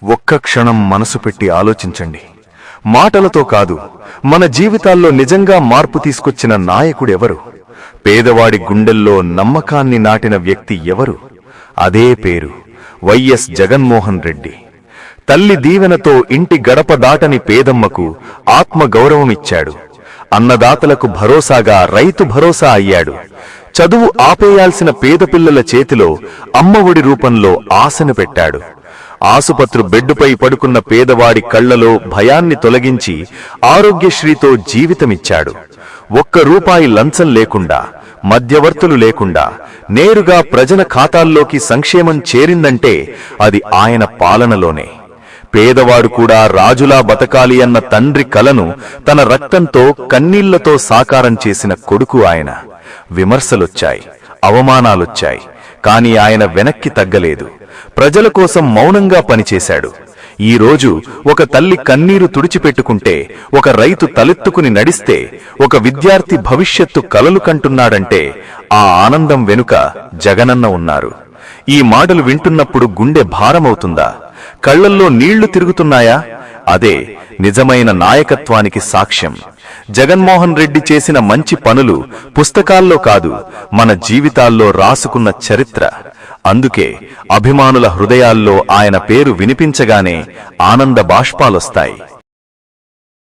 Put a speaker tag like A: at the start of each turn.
A: ఒక్క క్షణం మనసు పెట్టి ఆలోచించండి. మాటలతో కాదు, మన జీవితాల్లో నిజంగా మార్పు తీసుకొచ్చిన నాయకుడెవరు? పేదవాడి గుండెల్లో నమ్మకాన్ని నాటిన వ్యక్తి ఎవరు? అదే పేరు వైఎస్ జగన్మోహన్ రెడ్డి. తల్లి దీవెనతో ఇంటి గడప దాటని పేదమ్మకు ఆత్మగౌరవమిచ్చాడు. అన్నదాతలకు భరోసాగా రైతు భరోసా అయ్యాడు. చదువు ఆపేయాల్సిన పేద పిల్లల చేతిలో అమ్మఒడి రూపంలో ఆశను పెట్టాడు. ఆసుపత్రి బెడ్డుపై పడుకున్న పేదవాడి కళ్లలో భయాన్ని తొలగించి ఆరోగ్యశ్రీతో జీవితమిచ్చాడు. ₹1 లంచం లేకుండా, మధ్యవర్తులు లేకుండా నేరుగా ప్రజల ఖాతాల్లోకి సంక్షేమం చేరిందంటే అది ఆయన పాలనలోనే. పేదవాడు కూడా రాజులా బతకాలి అన్న తండ్రి కలను తన రక్తంతో కన్నీళ్లతో సాకారం చేసిన కొడుకు ఆయన. విమర్శలొచ్చాయి, అవమానాలొచ్చాయి, కాని ఆయన వెనక్కి తగ్గలేదు. ప్రజల కోసం మౌనంగా పనిచేశాడు. ఈరోజు ఒక తల్లి కన్నీరు తుడిచిపెట్టుకుంటే, ఒక రైతు తలెత్తుకుని నడిస్తే, ఒక విద్యార్థి భవిష్యత్తు కలలు కంటున్నాడంటే ఆ ఆనందం వెనుక జగనన్న ఉన్నారు. ఈ మాటలు వింటున్నప్పుడు గుండె భారమవుతుందా? కళ్లల్లో నీళ్లు తిరుగుతున్నాయా? అదే నిజమైన నాయకత్వానికి సాక్ష్యం. జగన్మోహన్ రెడ్డి చేసిన మంచి పనులు పుస్తకాల్లో కాదు, మన జీవితాల్లో రాసుకున్న చరిత్ర. అందుకే అభిమానుల హృదయాల్లో ఆయన పేరు వినిపించగానే ఆనంద బాష్పాలొస్తాయి.